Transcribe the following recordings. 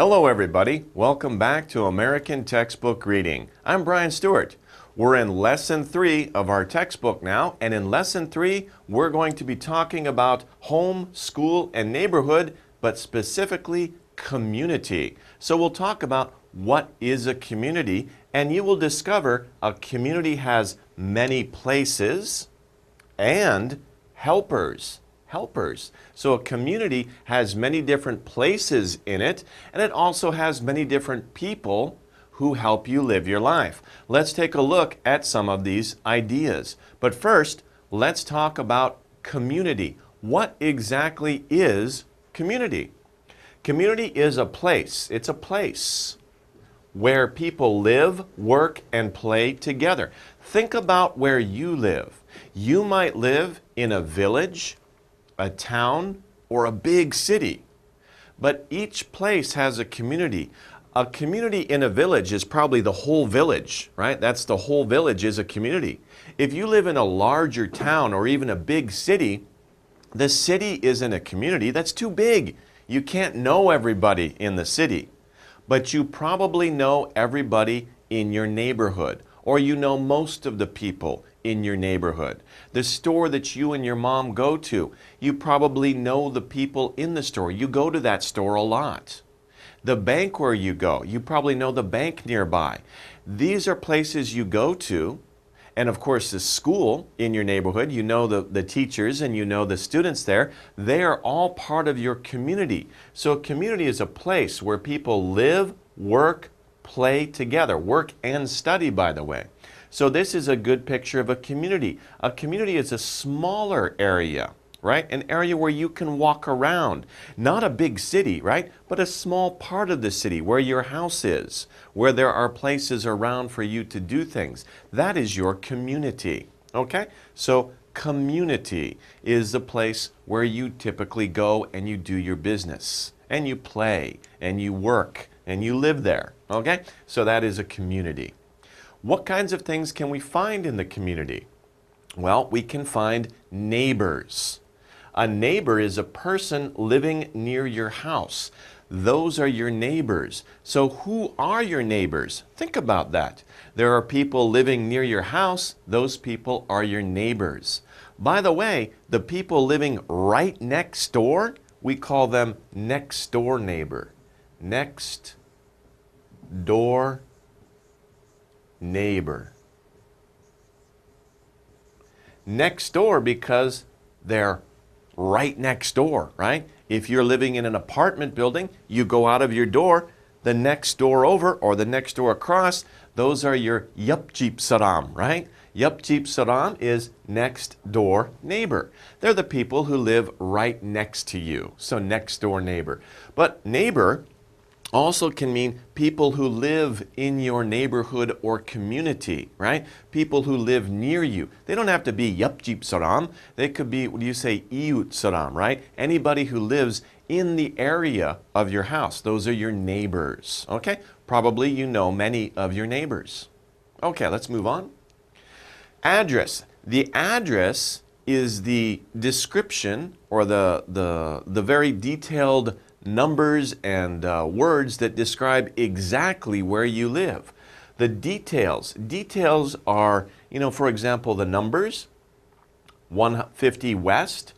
Hello everybody, welcome back to American Textbook Reading. I'm Brian Stuart. We're in Lesson 3 of our textbook now, and in Lesson 3 we're going to be talking about home, school, and neighborhood, but specifically community. So we'll talk about what is a community, and you will discover a community has many places and helpers. So a community has many different places in it, and it also has many different people who help you live your life. Let's take a look at some of these ideas. But first, let's talk about community. What exactly is community? Community is a place. It's a place where people live, work, and play together. Think about where you live. You might live in a village, a town, or a big city. But each place has a community. A community in a village is probably the whole village, right? That's the whole village is a community. If you live in a larger town or even a big city, the city isn't a community. That's too big. You can't know everybody in the city. But you probably know everybody in your neighborhood, or you know most of the people in your neighborhood. The store that you and your mom go to, you probably know the people in the store. You go to that store a lot. The bank where you go, you probably know the bank nearby. These are places you go to. And of course, the school in your neighborhood, you know the teachers and you know the students there. They are all part of your community. So a community is a place where people live, work, play together. Work and study, by the way. So this is a good picture of a community. A community is a smaller area, right? An area where you can walk around. Not a big city, right? But a small part of the city where your house is, where there are places around for you to do things. That is your community, okay? So community is the place where you typically go and you do your business, and you play, and you work, and you live there, okay? So that is a community. What kinds of things can we find in the community? Well, we can find neighbors. A neighbor is a person living near your house. Those are your neighbors. So who are your neighbors? Think about that. There are people living near your house. Those people are your neighbors. By the way, the people living right next door, we call them next door neighbor. Next door neighbor. Next door because they're right next door, right? If you're living in an apartment building, you go out of your door, the next door over or the next door across, those are your 옆집 사람, right? 옆집 사람 is next door neighbor. They're the people who live right next to you, so next door neighbor. But neighbor also can mean people who live in your neighborhood or community, right? People who live near you. They don't have to be 옆집 사람. They could be, what do you say, 이웃 사람, right? Anybody who lives in the area of your house. Those are your neighbors, okay? Probably you know many of your neighbors. Okay, let's move on. Address. The address is the description or the very detailed numbers and words that describe exactly where you live. The details are, for example, the numbers, 150 West,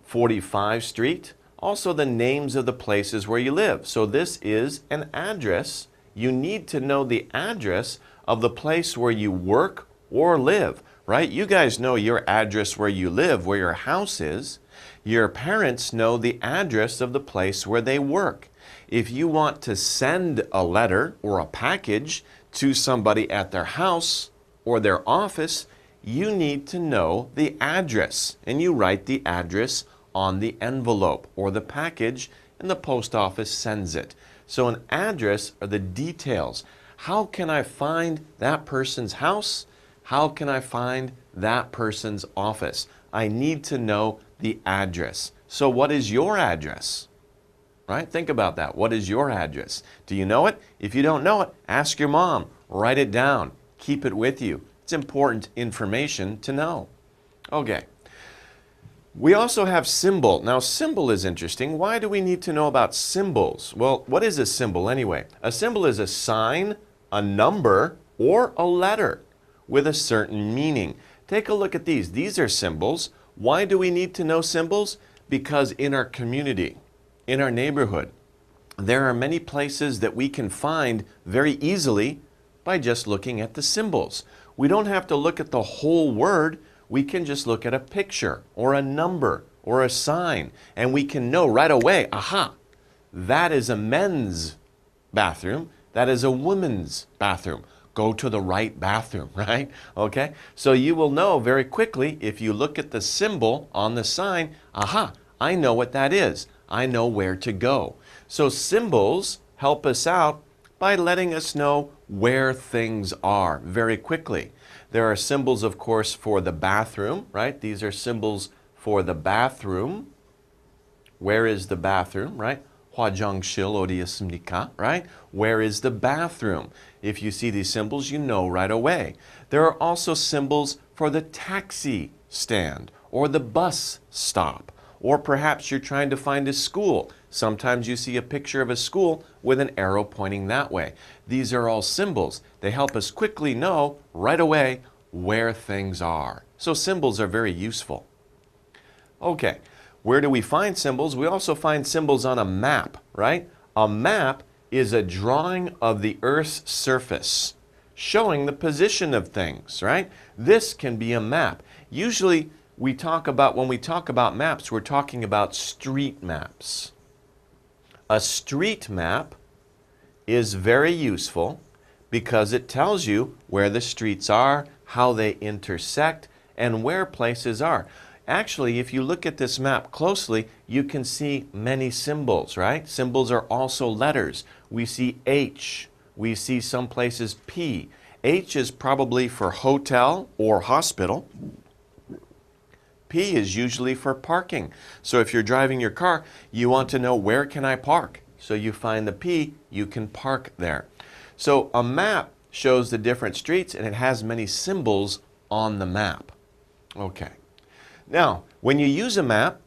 45 Street, also the names of the places where you live. So this is an address. You need to know the address of the place where you work or live, right? You guys know your address where you live, where your house is. Your parents know the address of the place where they work. If you want to send a letter or a package to somebody at their house or their office, you need to know the address. And you write the address on the envelope or the package, and the post office sends it. So an address are the details. How can I find that person's house? How can I find that person's office? I need to know the address. So what is your address? Right? Think about that. What is your address? Do you know it? If you don't know it, ask your mom. Write it down. Keep it with you. It's important information to know. Okay. We also have symbol. Now, symbol is interesting. Why do we need to know about symbols? Well, what is a symbol anyway? A symbol is a sign, a number, or a letter with a certain meaning. Take a look at these. These are symbols. Why do we need to know symbols? Because in our community, in our neighborhood, there are many places that we can find very easily by just looking at the symbols. We don't have to look at the whole word. We can just look at a picture or a number or a sign, and we can know right away, aha, that is a men's bathroom, that is a woman's bathroom. Go to the right bathroom, right? Okay, so you will know very quickly if you look at the symbol on the sign, aha, I know what that is. I know where to go. So symbols help us out by letting us know where things are very quickly. There are symbols, of course, for the bathroom, right? These are symbols for the bathroom. Where is the bathroom, right? 화장실 어디 있습니까, right? Where is the bathroom? If you see these symbols, you know right away. There are also symbols for the taxi stand or the bus stop, or perhaps you're trying to find a school. Sometimes you see a picture of a school with an arrow pointing that way. These are all symbols. They help us quickly know right away where things are. So symbols are very useful. Okay, where do we find symbols? We also find symbols on a map, right? A map is a drawing of the Earth's surface, showing the position of things, right? This can be a map. Usually when we talk about maps, we're talking about street maps. A street map is very useful because it tells you where the streets are, how they intersect, and where places are. Actually, if you look at this map closely, you can see many symbols, right? Symbols are also letters. We see H. We see some places P. H is probably for hotel or hospital. P is usually for parking. So if you're driving your car, you want to know where can I park? So you find the P, you can park there. So a map shows the different streets and it has many symbols on the map. Okay. Now, when you use a map,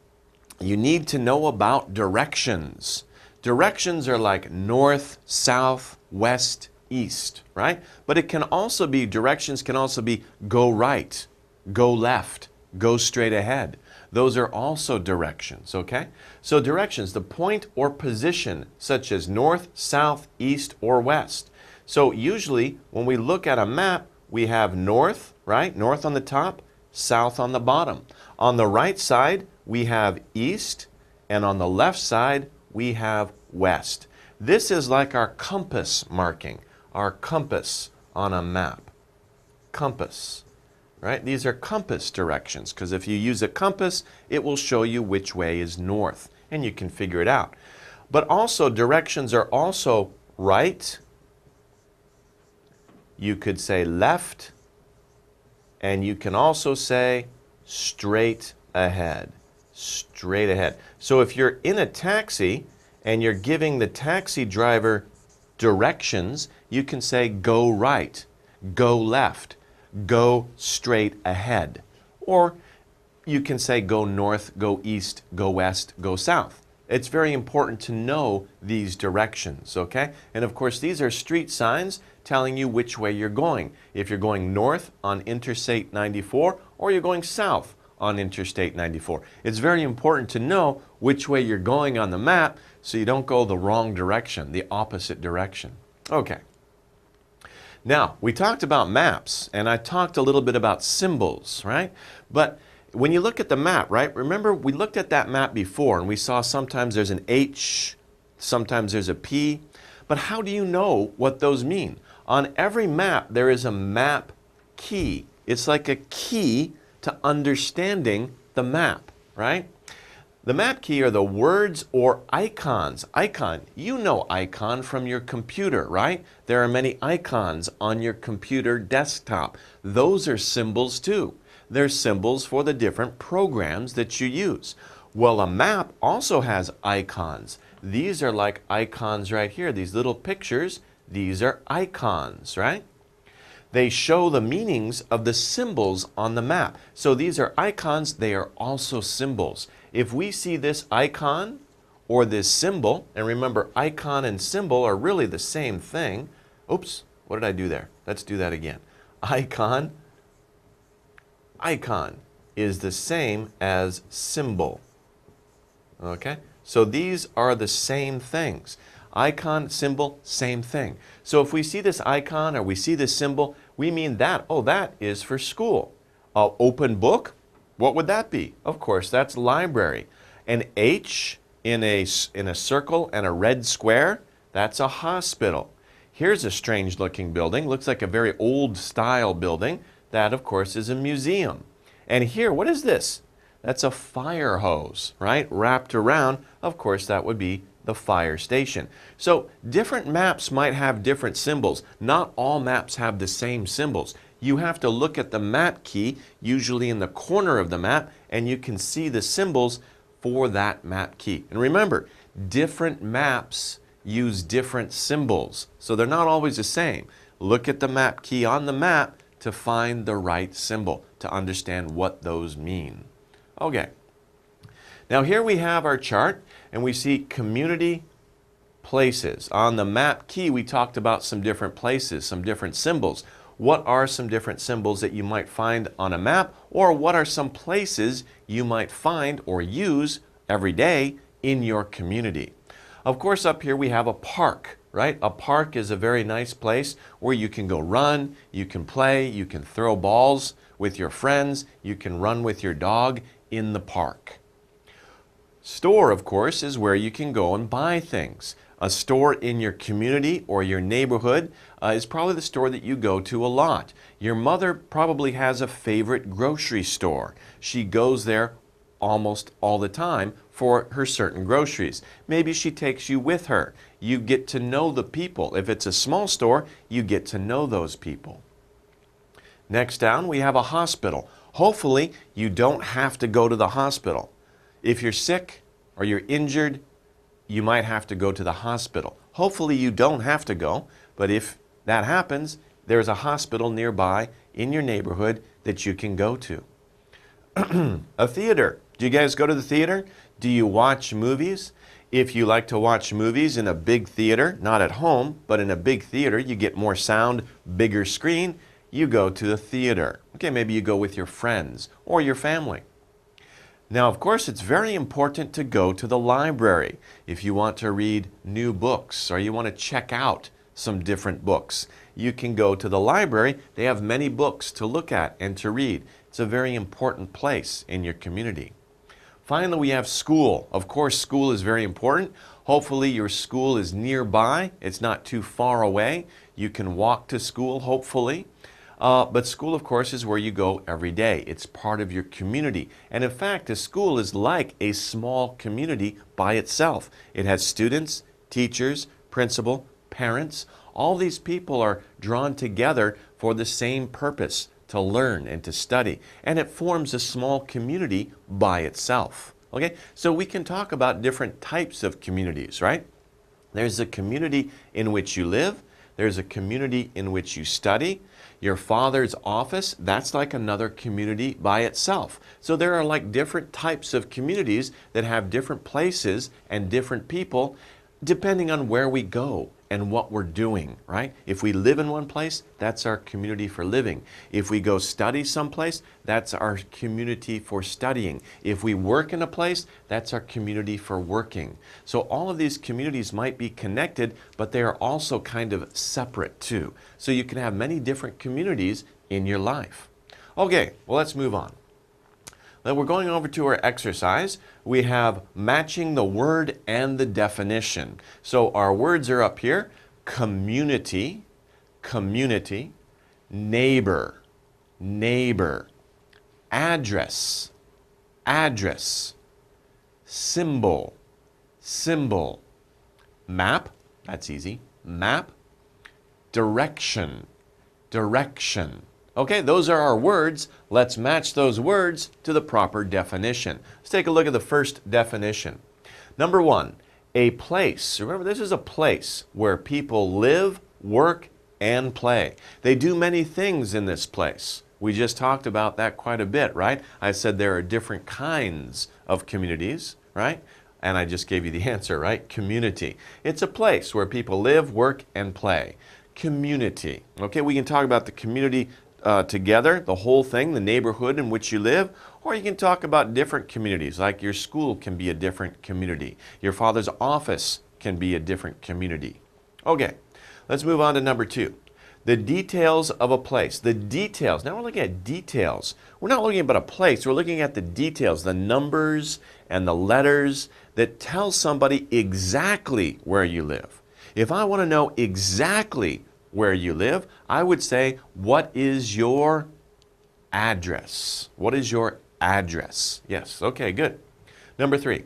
you need to know about directions. Directions are like north, south, west, east, right? But it can also be, directions can also be go right, go left, go straight ahead. Those are also directions, okay? So directions, the point or position, such as north, south, east, or west. So usually when we look at a map, we have north, right? North on the top, south on the bottom. On the right side, we have east, and on the left side, we have west. This is like our compass marking, our compass on a map. Compass. Right? These are compass directions because if you use a compass, it will show you which way is north and you can figure it out. But also directions are also right. You could say left, and you can also say straight ahead. Straight ahead. So if you're in a taxi and you're giving the taxi driver directions, you can say go right, go left, go straight ahead. Or you can say go north, go east, go west, go south. It's very important to know these directions, okay? And of course, these are street signs telling you which way you're going. If you're going north on Interstate 94 or you're going south on Interstate 94. It's very important to know which way you're going on the map so you don't go the wrong direction, the opposite direction. Okay. Now, we talked about maps, and I talked a little bit about symbols, right? But when you look at the map, right, remember we looked at that map before, and we saw sometimes there's an H, sometimes there's a P, but how do you know what those mean? On every map, there is a map key. It's like a key to understanding the map, right? The map key are the words or icons. Icon, you know icon from your computer, right? There are many icons on your computer desktop. Those are symbols too. They're symbols for the different programs that you use. Well, a map also has icons. These are like icons right here. These little pictures, these are icons, right? They show the meanings of the symbols on the map. So these are icons, they are also symbols. If we see this icon or this symbol, and remember icon and symbol are really the same thing. Oops, what did I do there? Let's do that again. Icon is the same as symbol. Okay? So these are the same things. Icon, symbol, same thing. So if we see this icon or we see this symbol, we mean that, oh, that is for school. Open book, what would that be? Of course, that's library. An H in a circle and a red square, that's a hospital. Here's a strange looking building, looks like a very old style building. That, of course, is a museum. And here, what is this? That's a fire hose, right? Wrapped around, of course, that would be the fire station. So different maps might have different symbols. Not all maps have the same symbols. You have to look at the map key, usually in the corner of the map, and you can see the symbols for that map key. And remember, different maps use different symbols, so they're not always the same. Look at the map key on the map to find the right symbol, to understand what those mean. Okay. Now here we have our chart, and we see community places. On the map key, we talked about some different places, some different symbols. What are some different symbols that you might find on a map, or what are some places you might find or use every day in your community? Of course, up here we have a park, right? A park is a very nice place where you can go run, you can play, you can throw balls with your friends, you can run with your dog in the park. Store, of course, is where you can go and buy things. A store in your community or your neighborhood is probably the store that you go to a lot. Your mother probably has a favorite grocery store. She goes there almost all the time for her certain groceries. Maybe she takes you with her. You get to know the people. If it's a small store, you get to know those people. Next down, we have a hospital. Hopefully, you don't have to go to the hospital. If you're sick or you're injured, you might have to go to the hospital. Hopefully you don't have to go, but if that happens, there's a hospital nearby in your neighborhood that you can go to. A theater. Do you guys go to the theater? Do you watch movies? If you like to watch movies in a big theater, not at home, but in a big theater, you get more sound, bigger screen, you go to the theater. Okay, maybe you go with your friends or your family. Now, of course, it's very important to go to the library if you want to read new books or you want to check out some different books. You can go to the library. They have many books to look at and to read. It's a very important place in your community. Finally, we have school. Of course, school is very important. Hopefully, your school is nearby. It's not too far away. You can walk to school, hopefully. But school, of course, is where you go every day. It's part of your community. And in fact, a school is like a small community by itself. It has students, teachers, principal, parents. All these people are drawn together for the same purpose, to learn and to study. And it forms a small community by itself. Okay? So we can talk about different types of communities, right? There's a community in which you live. There's a community in which you study. Your father's office, that's like another community by itself. So there are like different types of communities that have different places and different people depending on where we go and what we're doing, right? If we live in one place, that's our community for living. If we go study someplace, that's our community for studying. If we work in a place, that's our community for working. So all of these communities might be connected, but they are also kind of separate too. So you can have many different communities in your life. Okay, well, let's move on. Then we're going over to our exercise. We have matching the word and the definition. So our words are up here. Community, community, neighbor, neighbor, address, address, symbol, symbol, map, that's easy, map, direction, direction. Okay, those are our words. Let's match those words to the proper definition. Let's take a look at the first definition. Number one, a place. Remember, this is a place where people live, work, and play. They do many things in this place. We just talked about that quite a bit, right? I said there are different kinds of communities, right? And I just gave you the answer, right? Community. It's a place where people live, work, and play. Community. Okay, we can talk about the community together, the whole thing, the neighborhood in which you live, or you can talk about different communities, like your school can be a different community. Your father's office can be a different community. Okay, let's move on to number 2. The details of a place. The details. Now we're looking at details. We're not looking at a place. We're looking at the details, the numbers and the letters that tell somebody exactly where you live. If I want to know exactly where you live, I would say, what is your address? What is your address? Yes, okay, good. Number 3.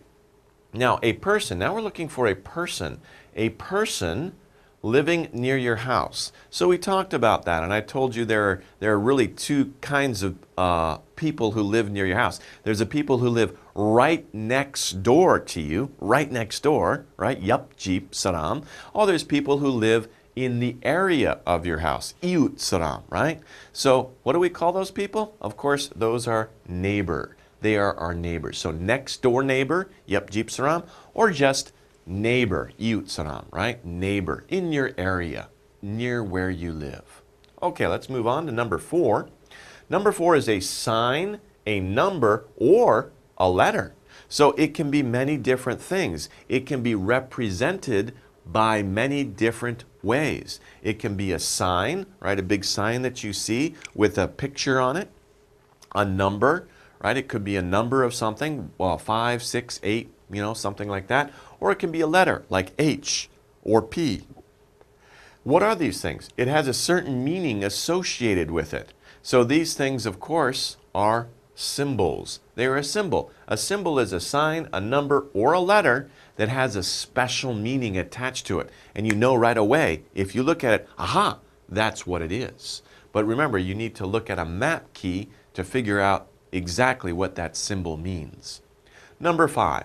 Now, a person. Now we're looking for a person. A person living near your house. So we talked about that, and I told you there are really 2 kinds of people who live near your house. There's the people who live right next door to you, right next door, right? Yup, jeep, saram. Or there's people who live in the area of your house, iut saram, right? So what do we call those people? Of course, those are neighbor. They are our neighbors. So next door neighbor, yup, jeep, saram, or just neighbor, iut saram, right? Neighbor in your area, near where you live. Okay, let's move on to number 4. Number 4 is a sign, a number, or a letter. So it can be many different things. It can be represented by many different ways. It can be a sign, right? A big sign that you see with a picture on it. A number, right? It could be a number of something, well, 5, 6, 8, something like that. Or it can be a letter like H or P. What are these things? It has a certain meaning associated with it. So these things, of course, are symbols. They are a symbol. A symbol is a sign, a number, or a letter that has a special meaning attached to it. And you know right away, if you look at it, aha, that's what it is. But remember, you need to look at a map key to figure out exactly what that symbol means. Number 5,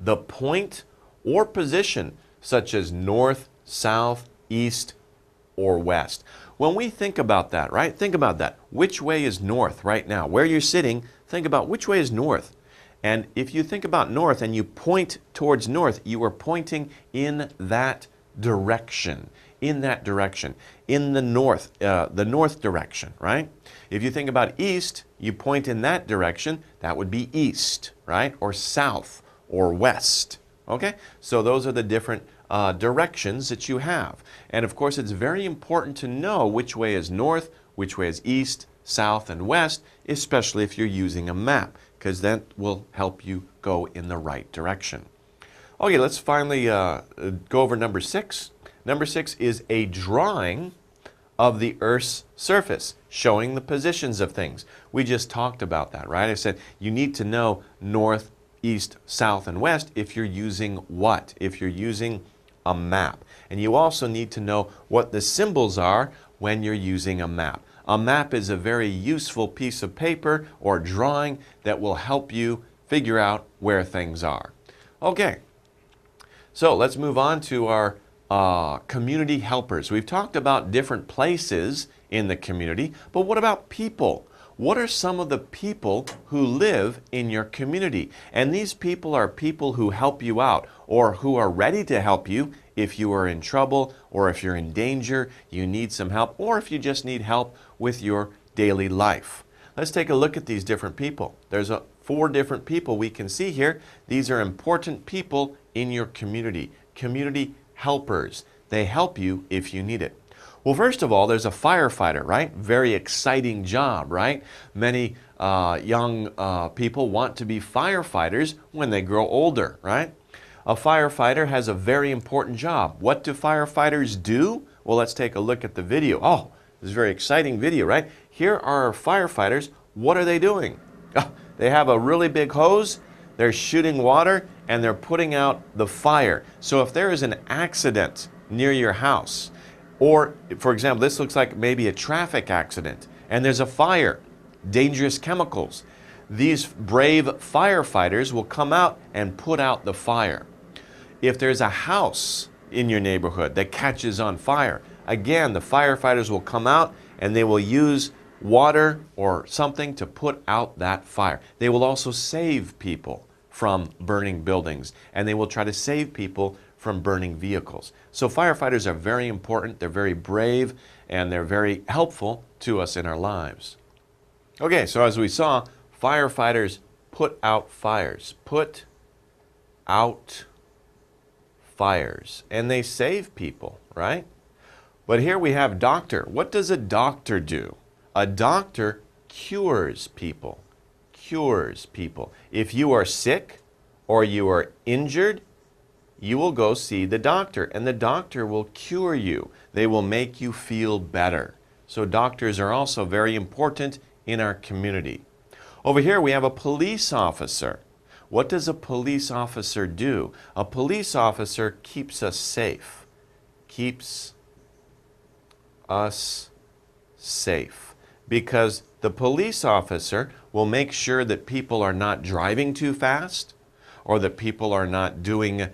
the point or position, such as north, south, east, or west. When we think about that, right? Think about that. Which way is north right now? Where you're sitting, think about which way is north. And if you think about north and you point towards north, you are pointing in that direction. In that direction. In the north direction, right? If you think about east, you point in that direction, that would be east, right? Or south or west. Okay? So those are the different directions that you have. And of course, it's very important to know which way is north, which way is east, south, and west, especially if you're using a map, because that will help you go in the right direction. Okay, let's finally go over number 6. Number 6 is a drawing of the Earth's surface, showing the positions of things. We just talked about that, right? I said you need to know north, east, south, and west if you're using what? If you're using a map. And you also need to know what the symbols are when you're using a map. A map is a very useful piece of paper or drawing that will help you figure out where things are. Okay, so let's move on to our community helpers. We've talked about different places in the community, but what about people? What are some of the people who live in your community? And these people are people who help you out or who are ready to help you if you are in trouble or if you're in danger, you need some help, or if you just need help with your daily life. Let's take a look at these different people. There's 4 different people we can see here. These are important people in your community. Community helpers. They help you if you need it. Well, first of all, there's a firefighter, right? Very exciting job, right? Many young people want to be firefighters when they grow older, right? A firefighter has a very important job. What do firefighters do? Well, let's take a look at the video. Oh, this is a very exciting video, right? Here are our firefighters. What are they doing? They have a really big hose. They're shooting water and they're putting out the fire. So if there is an accident near your house, or for example, this looks like maybe a traffic accident and there's a fire, dangerous chemicals, these brave firefighters will come out and put out the fire. If there's a house in your neighborhood that catches on fire, again, the firefighters will come out and they will use water or something to put out that fire. They will also save people from burning buildings, and they will try to save people from burning vehicles. So firefighters are very important, they're very brave, and they're very helpful to us in our lives. Okay, so as we saw, firefighters put out fires. Put out fires. And they save people, right? But here we have doctor. What does a doctor do? A doctor cures people. Cures people. If you are sick or you are injured, you will go see the doctor, and the doctor will cure you. They will make you feel better. So doctors are also very important in our community. Over here we have a police officer. What does a police officer do? A police officer keeps us safe. Keeps us safe. Because the police officer will make sure that people are not driving too fast, or that people are not doing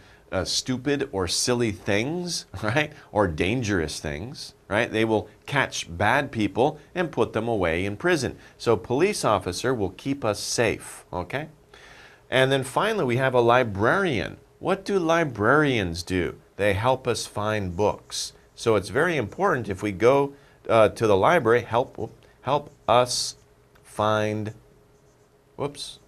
stupid or silly things, right? Or dangerous things, right? They will catch bad people and put them away in prison. So police officer will keep us safe, okay? And then finally we have a librarian. What do librarians do? They help us find books. So it's very important if we go to the library, help us find books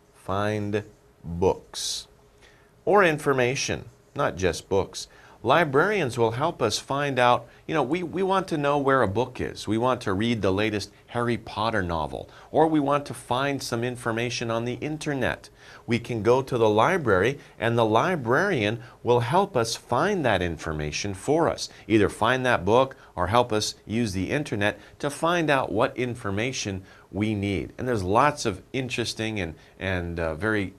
or information. Not just books. Librarians will help us find out, we want to know where a book is. We want to read the latest Harry Potter novel, or we want to find some information on the internet. We can go to the library, and the librarian will help us find that information for us. Either find that book or help us use the internet to find out what information we need. And there's lots of interesting and very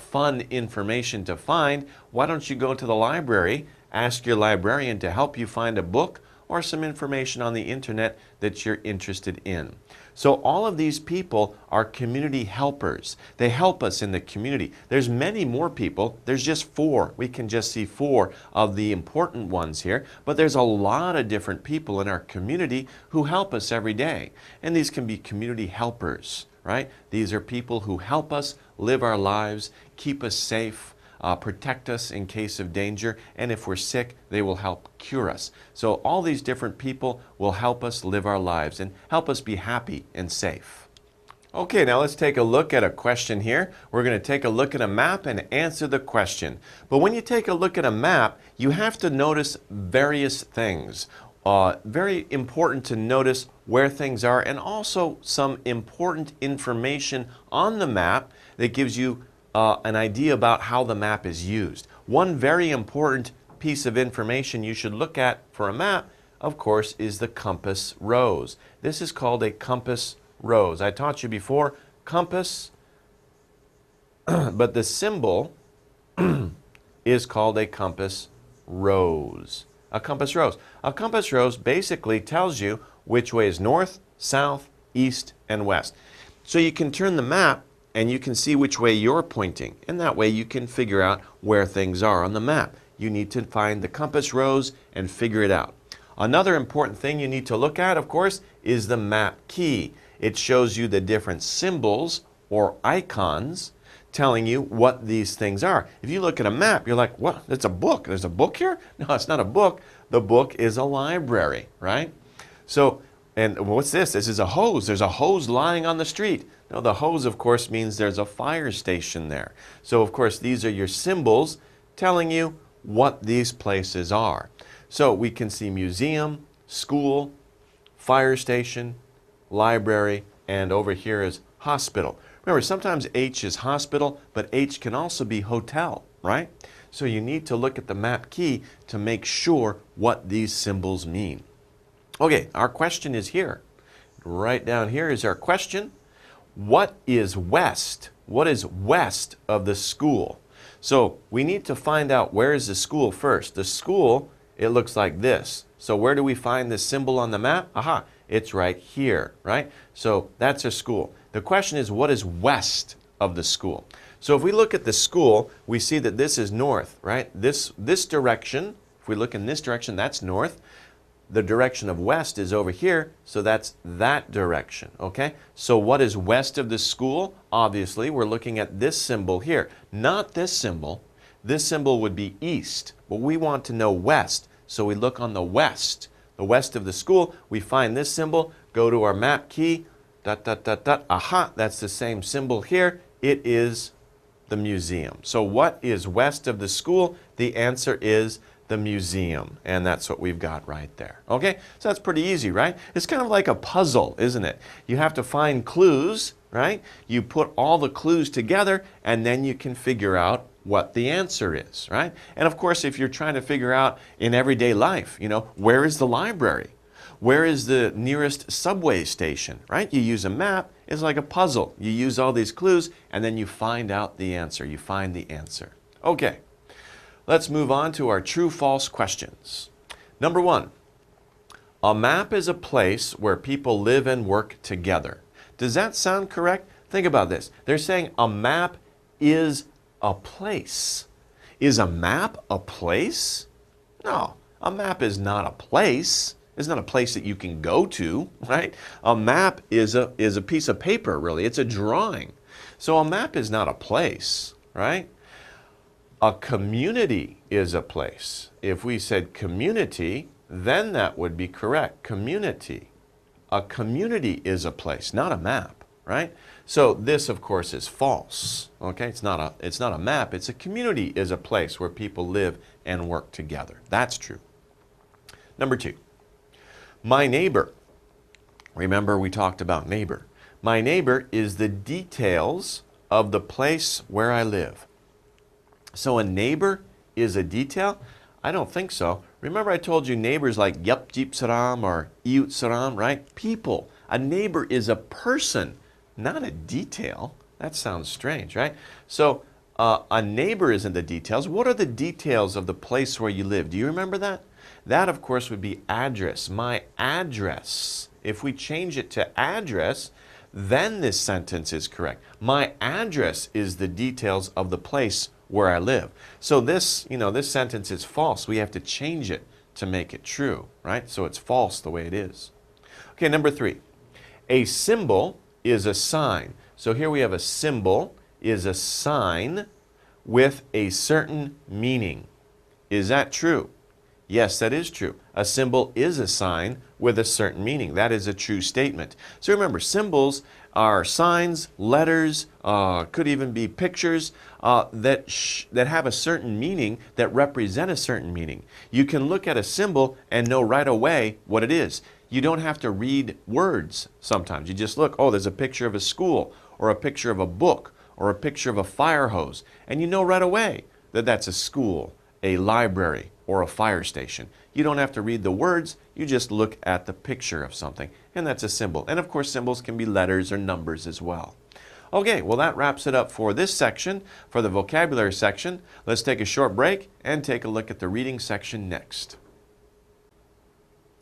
fun information to find. Why don't you go to the library, ask your librarian to help you find a book or some information on the internet that you're interested in. So all of these people are community helpers. They help us in the community. There's many more people. There's just 4. We can just see 4 of the important ones here, but there's a lot of different people in our community who help us every day. And these can be community helpers, right? These are people who help us live our lives, keep us safe, protect us in case of danger, and if we're sick, they will help cure us. So all these different people will help us live our lives and help us be happy and safe. Okay, now let's take a look at a question here. We're going to take a look at a map and answer the question. But when you take a look at a map, you have to notice various things. Very important to notice where things are, and also some important information on the map that gives you an idea about how the map is used. One very important piece of information you should look at for a map, of course, is the compass rose. This is called a compass rose. I taught you before, compass, but the symbol is called a compass rose. A compass rose. A compass rose basically tells you which way is north, south, east, and west. So you can turn the map and you can see which way you're pointing, and that way you can figure out where things are on the map. You need to find the compass rose and figure it out. Another important thing you need to look at, of course, is the map key. It shows you the different symbols or icons telling you what these things are. If you look at a map, you're like, what? It's a book. There's a book here? No, it's not a book. The book is a library, right? So, and what's this? This is a hose. There's a hose lying on the street. Now, the hose, of course, means there's a fire station there. So, of course, these are your symbols telling you what these places are. So, we can see museum, school, fire station, library, and over here is hospital. Remember, sometimes H is hospital, but H can also be hotel, right? So you need to look at the map key to make sure what these symbols mean. Okay, our question is here. Right down here is our question. What is west? What is west of the school? So we need to find out where is the school first. The school, it looks like this. So where do we find the symbol on the map? Aha, it's right here, right? So that's a school. The question is, what is west of the school? So if we look at the school, we see that this is north, right? This direction, if we look in this direction, that's north. the direction of west is over here, so that's that direction, okay? So what is west of the school? Obviously, we're looking at this symbol here, not this symbol. This symbol would be east, but we want to know west, so we look on the west of the school. We find this symbol, go to our map key, dot, dot, dot, dot, aha, that's the same symbol here. It is the museum. So what is west of the school? The answer is the museum, and that's what we've got right there. Okay, so that's pretty easy, right? It's kind of like a puzzle, isn't it? You have to find clues, right? You put all the clues together, and then you can figure out what the answer is, right? And of course, if you're trying to figure out in everyday life, you know, where is the library? Where is the nearest subway station, right? You use a map, it's like a puzzle. You use all these clues, and then you find out the answer. You find the answer. Okay. Let's move on to our true-false questions. Number 1, a map is a place where people live and work together. Does that sound correct? Think about this. They're saying a map is a place. Is a map a place? No, a map is not a place. It's not a place that you can go to, right? A map is a piece of paper, really. It's a drawing. So a map is not a place, right? A community is a place. If we said community, then that would be correct. Community. A community is a place, not a map, right? So this, of course, is false. Okay, it's not a map. It's a community is a place where people live and work together. That's true. Number 2, my neighbor. Remember, we talked about neighbor. My neighbor is the details of the place where I live. So a neighbor is a detail? I don't think so. Remember I told you neighbors like yup jeep saram or iut saram, right? People. A neighbor is a person, not a detail. That sounds strange, right? So a neighbor isn't the details. What are the details of the place where you live? Do you remember that? That, of course, would be address. My address. If we change it to address, then this sentence is correct. My address is the details of the place where I live. So this, this sentence is false. We have to change it to make it true, right? So it's false the way it is. Okay, number 3. A symbol is a sign. So here we have a symbol is a sign with a certain meaning. Is that true? Yes, that is true. A symbol is a sign with a certain meaning. That is a true statement. So remember, symbols are signs, letters, could even be pictures that have a certain meaning, that represent a certain meaning. You can look at a symbol and know right away what it is. You don't have to read words sometimes. You just look, oh, there's a picture of a school, or a picture of a book, or a picture of a fire hose, and you know right away that that's a school, a library, or a fire station. You don't have to read the words, you just look at the picture of something, and that's a symbol. And of course, symbols can be letters or numbers as well. Okay, well that wraps it up for this section, for the vocabulary section. Let's take a short break and take a look at the reading section next.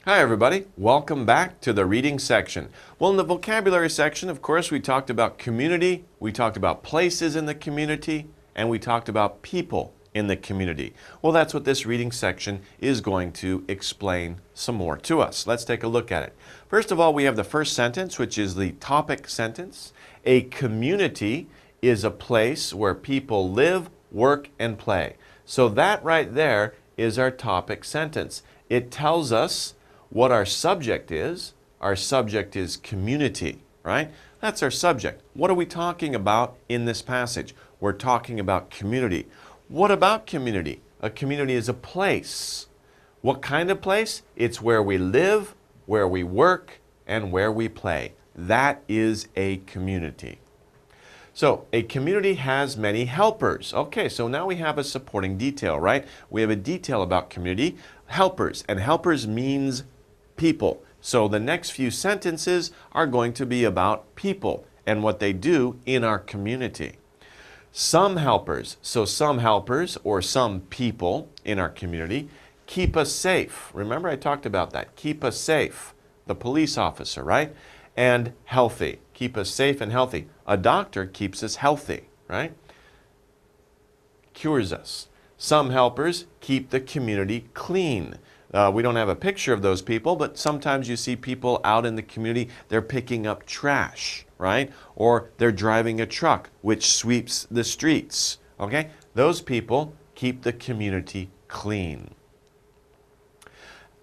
Hi everybody, welcome back to the reading section. Well, in the vocabulary section, of course, we talked about community, we talked about places in the community, and we talked about people in the community. Well, that's what this reading section is going to explain some more to us. Let's take a look at it. First of all, we have the first sentence, which is the topic sentence. A community is a place where people live, work, and play. So that right there is our topic sentence. It tells us what our subject is. Our subject is community, right? That's our subject. What are we talking about in this passage? We're talking about community. What about community? A community is a place. What kind of place? It's where we live, where we work, and where we play. That is a community. So a community has many helpers. Okay, so now we have a supporting detail, right? We have a detail about community. Helpers, and helpers means people. So the next few sentences are going to be about people and what they do in our community. Some helpers, so some helpers or some people in our community keep us safe. Remember I talked about that. Keep us safe. The police officer, right? And healthy. Keep us safe and healthy. A doctor keeps us healthy, right? Cures us. Some helpers keep the community clean. We don't have a picture of those people, but sometimes you see people out in the community, they're picking up trash, right? Or they're driving a truck which sweeps the streets, okay? Those people keep the community clean.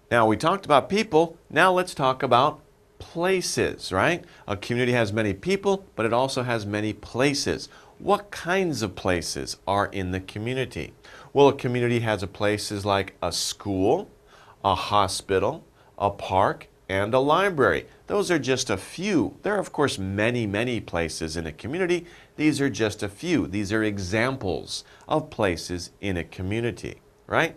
Now, we talked about people. Now let's talk about places, right? A community has many people, but it also has many places. What kinds of places are in the community? Well, a community has places like a school, a hospital, a park, and a library. Those are just a few. There are, of course, many, many places in a community. These are just a few. These are examples of places in a community, right?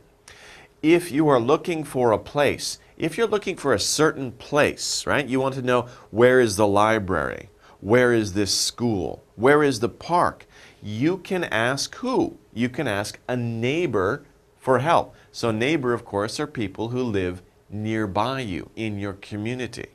If you are looking for a place, if you're looking for a certain place, right? You want to know, where is the library? Where is this school? Where is the park? You can ask who? You can ask a neighbor for help. So neighbor, of course, are people who live nearby you in your community.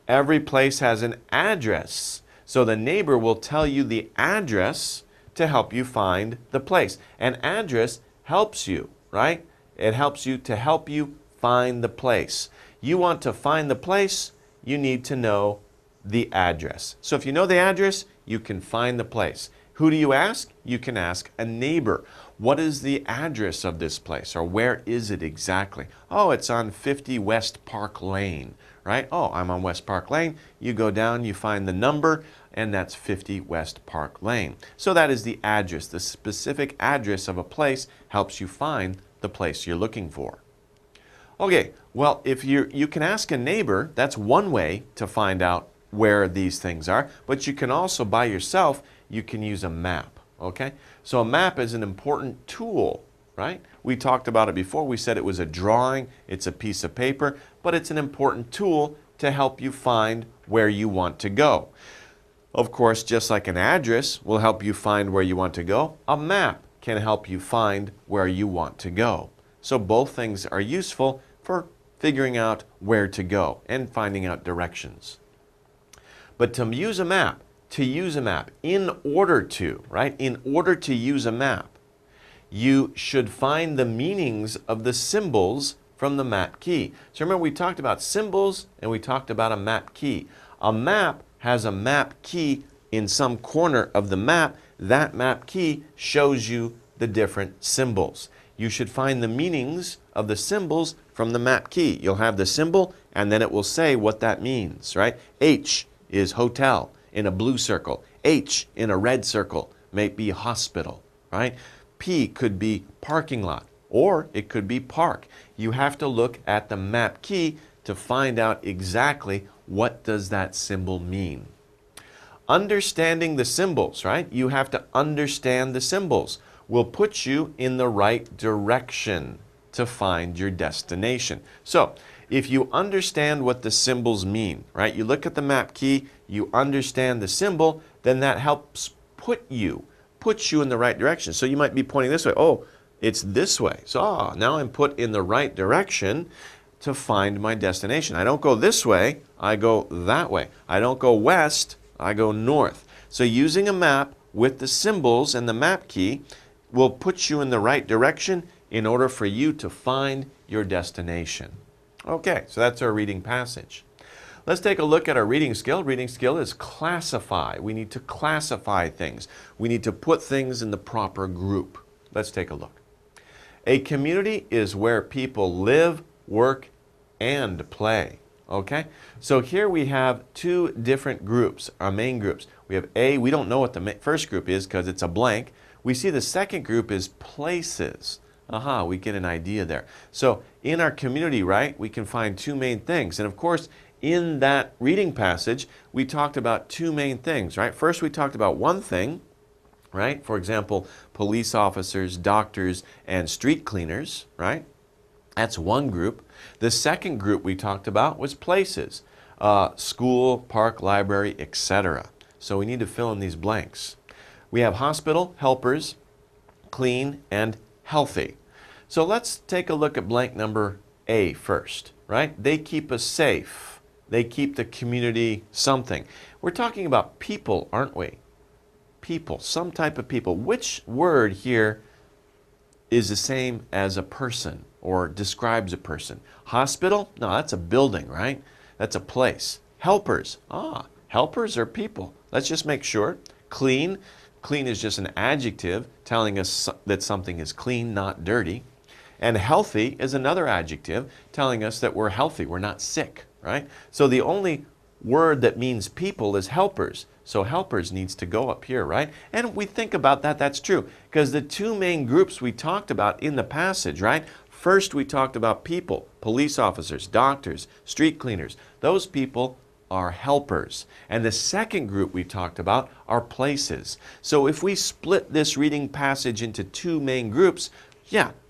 Every place has an address. So the neighbor will tell you the address to help you find the place. An address helps you, right? It helps you to help you find the place. You want to find the place, you need to know the address. So if you know the address, you can find the place. Who do you ask? You can ask a neighbor. What is the address of this place? Or where is it exactly? Oh, it's on 50 West Park Lane, right? Oh, I'm on West Park Lane. You go down, you find the number, and that's 50 West Park Lane. So that is the address. The specific address of a place helps you find the place you're looking for. Okay, well, if you can ask a neighbor, that's one way to find out where these things are, but you can also, by yourself, you can use a map, okay? So a map is an important tool, right? We talked about it before. We said it was a drawing, it's a piece of paper, but it's an important tool to help you find where you want to go. Of course, just like an address will help you find where you want to go, a map can help you find where you want to go. So both things are useful for figuring out where to go and finding out directions. But to use a map, in order to, right? In order to use a map, you should find the meanings of the symbols from the map key. So remember, we talked about symbols and we talked about a map key. A map has a map key in some corner of the map. That map key shows you the different symbols. You should find the meanings of the symbols from the map key. You'll have the symbol and then it will say what that means, right? H is hotel in a blue circle. H in a red circle may be hospital, right? P could be parking lot or it could be park. You have to look at the map key to find out exactly what does that symbol mean. Understanding the symbols, right? You have to understand the symbols will put you in the right direction to find your destination. So, if you understand what the symbols mean, right? You look at the map key, you understand the symbol, then that helps put you in the right direction. So you might be pointing this way. Oh, it's this way. So now I'm put in the right direction to find my destination. I don't go this way, I go that way. I don't go west, I go north. So using a map with the symbols and the map key will put you in the right direction in order for you to find your destination. Okay, so that's our reading passage. Let's take a look at our reading skill. Reading skill is classify. We need to classify things. We need to put things in the proper group. Let's take a look. A community is where people live, work, and play. Okay, so here we have two different groups, our main groups. We have A, we don't know what the first group is because it's a blank. We see the second group is places. Aha, we get an idea there. So in our community, right, we can find two main things. And of course, in that reading passage, we talked about two main things, right? First, we talked about one thing, right? For example, police officers, doctors, and street cleaners, right? That's one group. The second group we talked about was places, school, park, library, etc. So we need to fill in these blanks. We have hospital, helpers, clean, and healthy. So let's take a look at blank number A first, right? They keep us safe. They keep the community something. We're talking about people, aren't we? People, some type of people. Which word here is the same as a person? or describes a person. Hospital? No, that's a building, right? That's a place. Helpers? Helpers are people. Let's just make sure. Clean? Clean is just an adjective telling us that something is clean, not dirty. And healthy is another adjective telling us that we're healthy, we're not sick, right? So the only word that means people is helpers. So helpers needs to go up here, right? And we think about that, that's true. Because the two main groups we talked about in the passage, right? First we talked about people, police officers, doctors, street cleaners. Those people are helpers. And the second group we talked about are places. So if we split this reading passage into two main groups,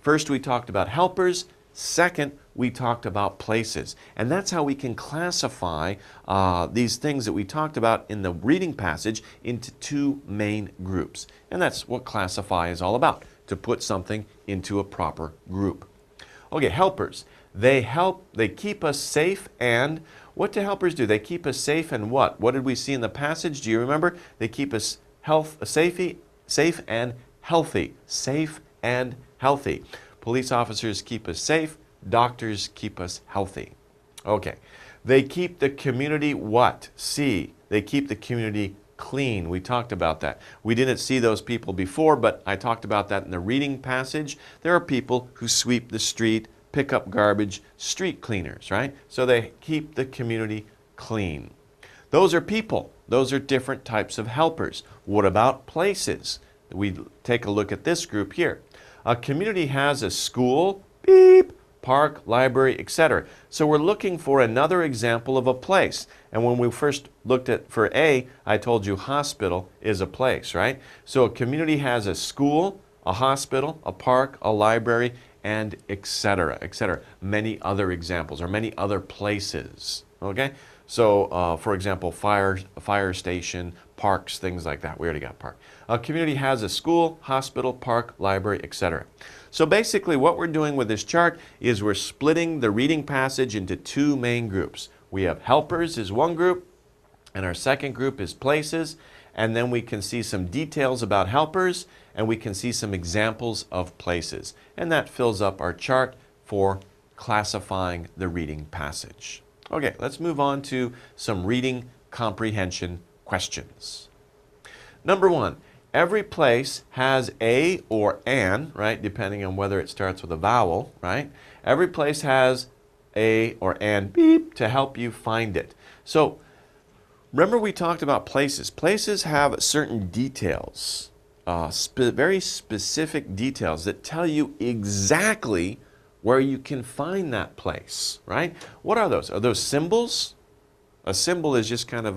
first we talked about helpers, second we talked about places. And that's how we can classify these things that we talked about in the reading passage into two main groups. And that's what classify is all about, to put something into a proper group. Okay, helpers. They help, they keep us safe, and what do helpers do? They keep us safe and what? What did we see in the passage? Do you remember? They keep us safe and healthy. Safe and healthy. Police officers keep us safe. Doctors keep us healthy. Okay. They keep the community what? C. They keep the community clean. We talked about that. We didn't see those people before, but I talked about that in the reading passage. There are people who sweep the street, pick up garbage, street cleaners, right? So they keep the community clean. Those are people. Those are different types of helpers. What about places? We take a look at this group here. A community has a school, beep, park, library, etc. So we're looking for another example of a place. And when we first looked at for A, I told you hospital is a place, right? So a community has a school, a hospital, a park, a library, and etc., etc. Many other examples or many other places, okay? So, for example, fire station, parks, things like that. We already got park. A community has a school, hospital, park, library, etc. So basically what we're doing with this chart is we're splitting the reading passage into two main groups. We have helpers is one group, and our second group is places, and then we can see some details about helpers, and we can see some examples of places. And that fills up our chart for classifying the reading passage. Okay, let's move on to some reading comprehension questions. Number one, every place has a or an, right, depending on whether it starts with a vowel, right? Every place has a or an beep to help you find it. So remember we talked about places. Places have certain details, very specific details that tell you exactly where you can find that place, right? What are those? Are those symbols? A symbol is just kind of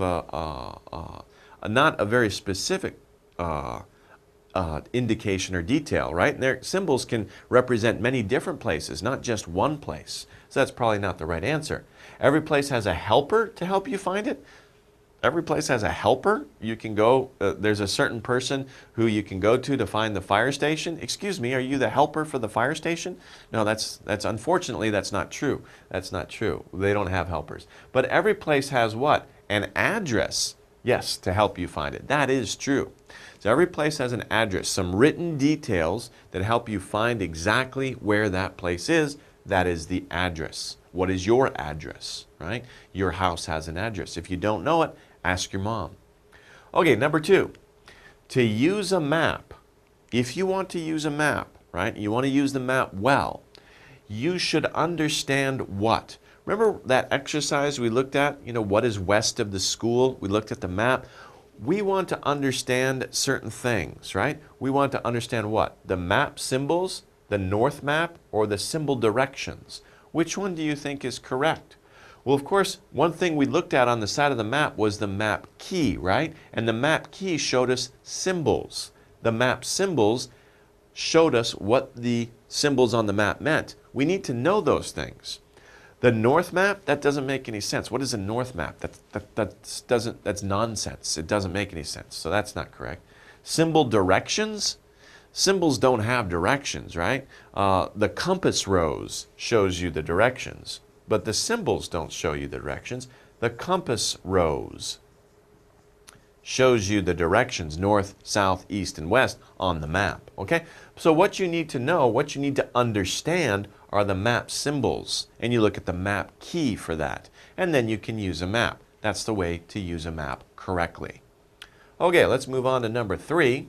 not a very specific indication or detail, right? And their symbols can represent many different places, not just one place. So that's probably not the right answer. Every place has a helper to help you find it. Every place has a helper. You can go, there's a certain person who you can go to find the fire station. Excuse me, are you the helper for the fire station? No, that's unfortunately, that's not true. That's not true. They don't have helpers. But every place has what? An address, yes, to help you find it. That is true. So every place has an address, some written details that help you find exactly where that place is. That is the address. What is your address, right? Your house has an address. If you don't know it, ask your mom. Okay, number two, to use a map. If you want to use a map, right, you want to use the map well, you should understand what? Remember that exercise we looked at, what is west of the school? We looked at the map. We want to understand certain things, right? We want to understand what? The map symbols, the north map, or the symbol directions. Which one do you think is correct? Well, of course, one thing we looked at on the side of the map was the map key, right? And the map key showed us symbols. The map symbols showed us what the symbols on the map meant. We need to know those things. The north map, that doesn't make any sense. What is a north map? That's nonsense. It doesn't make any sense. So that's not correct. Symbol directions? Symbols don't have directions, right? The compass rose shows you the directions, but the symbols don't show you the directions. The compass rose. shows you the directions, north, south, east, and west on the map, okay? So what you need to know, what you need to understand are the map symbols, and you look at the map key for that, and then you can use a map. That's the way to use a map correctly. Okay, let's move on to number 3.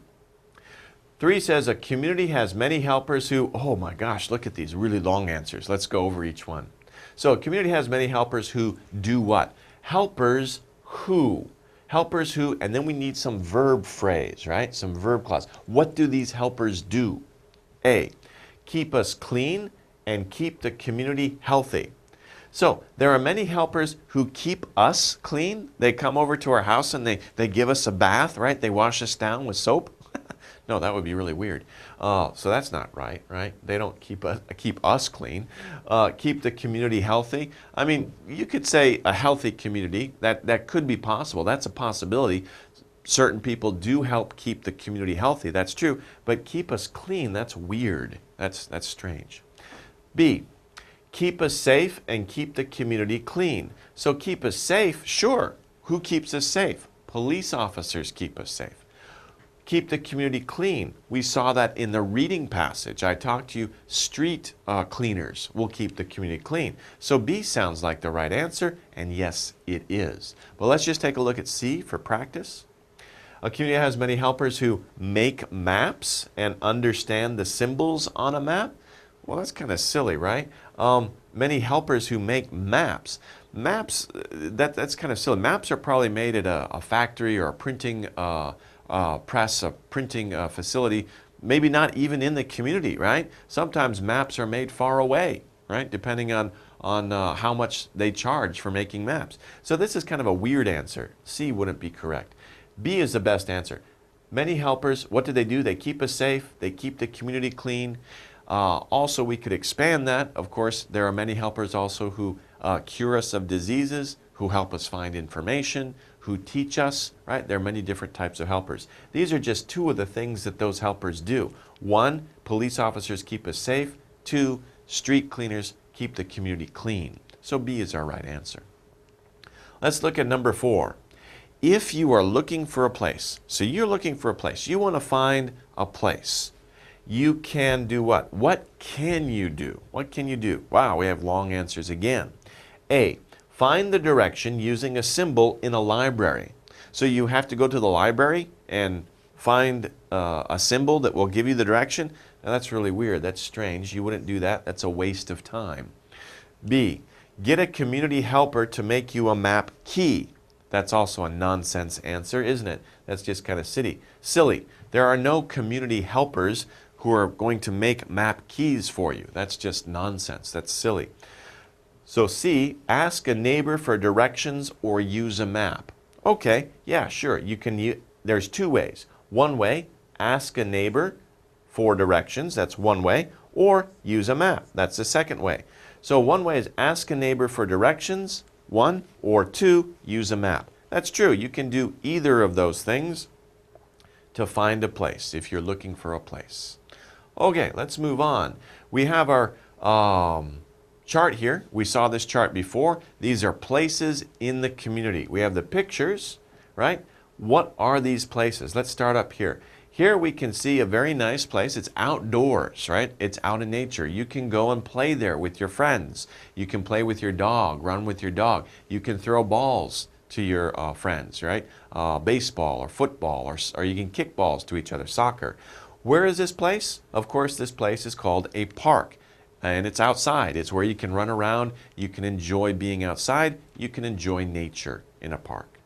3 says a community has many helpers who, oh my gosh, look at these really long answers. Let's go over each one. So a community has many helpers who do what? Helpers who? Helpers who, and then we need some verb phrase, right? Some verb clause. What do these helpers do? A, keep us clean and keep the community healthy. So there are many helpers who keep us clean. They come over to our house and they give us a bath, right? They wash us down with soap. No, that would be really weird. So that's not right, right? They don't keep us clean. Keep the community healthy. I mean, you could say a healthy community. That could be possible. That's a possibility. Certain people do help keep the community healthy. That's true. But keep us clean, that's weird. That's strange. B, keep us safe and keep the community clean. So keep us safe, sure. Who keeps us safe? Police officers keep us safe. Keep the community clean. We saw that in the reading passage. I talked to you, street cleaners will keep the community clean. So B sounds like the right answer, and yes, it is. But let's just take a look at C for practice. A community has many helpers who make maps and understand the symbols on a map. Well, that's kind of silly, right? Many helpers who make maps. Maps, that's kind of silly. Maps are probably made at a factory or a printing press, a printing facility, maybe not even in the community, right? Sometimes maps are made far away, right? Depending on how much they charge for making maps. So this is kind of a weird answer. C wouldn't be correct. B is the best answer. Many helpers, what do? They keep us safe. They keep the community clean. Also, we could expand that. Of course, there are many helpers also who cure us of diseases, who help us find information, who teach us, right? There are many different types of helpers. These are just 2 of the things that those helpers do. 1, police officers keep us safe. 2, street cleaners keep the community clean. So B is our right answer. Let's look at number 4. If you are looking for a place, so you're looking for a place, you want to find a place, you can do what? What can you do? What can you do? Wow, we have long answers again. A, find the direction using a symbol in a library. So you have to go to the library and find a symbol that will give you the direction. Now that's really weird. That's strange. You wouldn't do that. That's a waste of time. B, get a community helper to make you a map key. That's also a nonsense answer, isn't it? That's just kind of silly. There are no community helpers who are going to make map keys for you. That's just nonsense. That's silly. So C, ask a neighbor for directions or use a map. Okay, yeah, sure. You can. There's 2 ways. One way, ask a neighbor for directions. That's one way. Or use a map. That's the second way. So one way is ask a neighbor for directions, 1, or 2, use a map. That's true. You can do either of those things to find a place if you're looking for a place. Okay, let's move on. We have our chart here. We saw this chart before. These are places in the community. We have the pictures, right? What are these places? Let's start up here. Here we can see a very nice place. It's outdoors, right? It's out in nature. You can go and play there with your friends. You can play with your dog, run with your dog. You can throw balls to your friends, right? Baseball or football, or you can kick balls to each other, soccer. Where is this place? Of course, this place is called a park. And it's outside. It's where you can run around. You can enjoy being outside. You can enjoy nature in a park.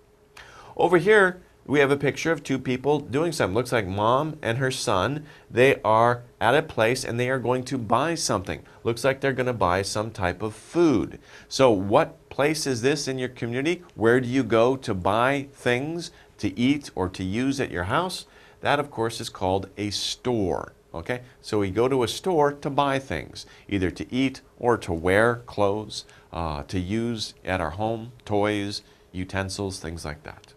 Over here, we have a picture of 2 people doing something. Looks like mom and her son. They are at a place and they are going to buy something. Looks like they're going to buy some type of food. So what place is this in your community? Where do you go to buy things to eat or to use at your house? That, of course, is called a store. Okay, so we go to a store to buy things, either to eat or to wear clothes, to use at our home, toys, utensils, things like that.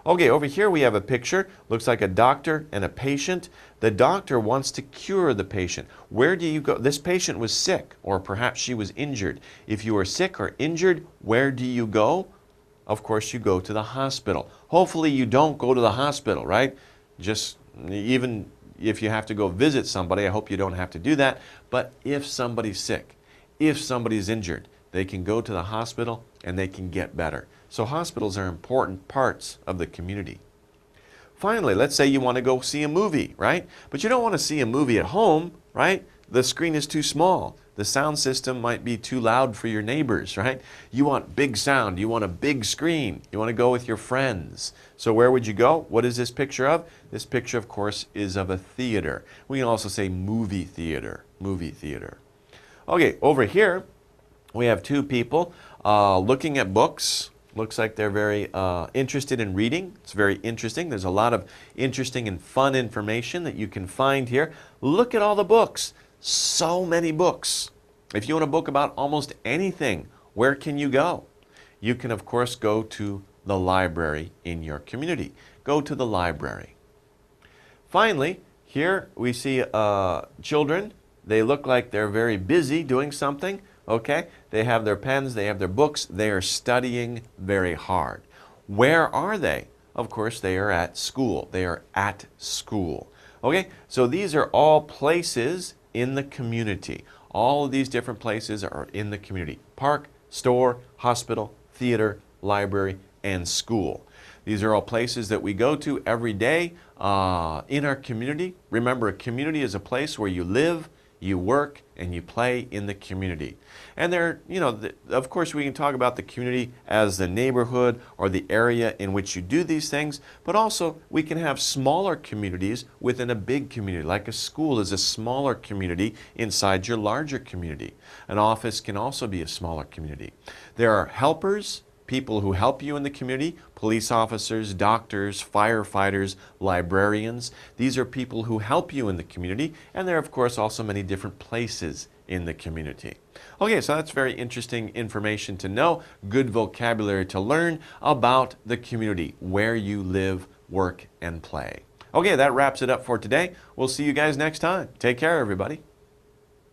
Okay, over here we have a picture. Looks like a doctor and a patient. The doctor wants to cure the patient. Where do you go? This patient was sick, or perhaps she was injured. If you are sick or injured, where do you go? Of course, you go to the hospital. Hopefully you don't go to the hospital, right? Just even if you have to go visit somebody, I hope you don't have to do that. But if somebody's sick, if somebody's injured, they can go to the hospital and they can get better. So hospitals are important parts of the community. Finally, let's say you want to go see a movie, right? But you don't want to see a movie at home, right? The screen is too small. The sound system might be too loud for your neighbors, right? You want big sound. You want a big screen. You want to go with your friends. So where would you go? What is this picture of? This picture, of course, is of a theater. We can also say movie theater. Movie theater. Okay, over here, we have two people looking at books. Looks like they're very interested in reading. It's very interesting. There's a lot of interesting and fun information that you can find here. Look at all the books. So many books. If you want a book about almost anything, where can you go? You can, of course, go to the library in your community. Go to the library. Finally, here we see children. They look like they're very busy doing something. Okay? They have their pens, they have their books, they are studying very hard. Where are they? Of course, they are at school. They are at school. Okay? So these are all places in the community. All of these different places are in the community. Park, store, hospital, theater, library, and school. These are all places that we go to every day in our community. Remember, a community is a place where you live, you work, and you play in the community. And there, of course, we can talk about the community as the neighborhood or the area in which you do these things, but also we can have smaller communities within a big community, like a school is a smaller community inside your larger community. An office can also be a smaller community. There are helpers, people who help you in the community, police officers, doctors, firefighters, librarians. These are people who help you in the community, and there are, of course, also many different places in the community. Okay, so that's very interesting information to know, good vocabulary to learn about the community, where you live, work, and play. Okay, that wraps it up for today. We'll see you guys next time. Take care, everybody.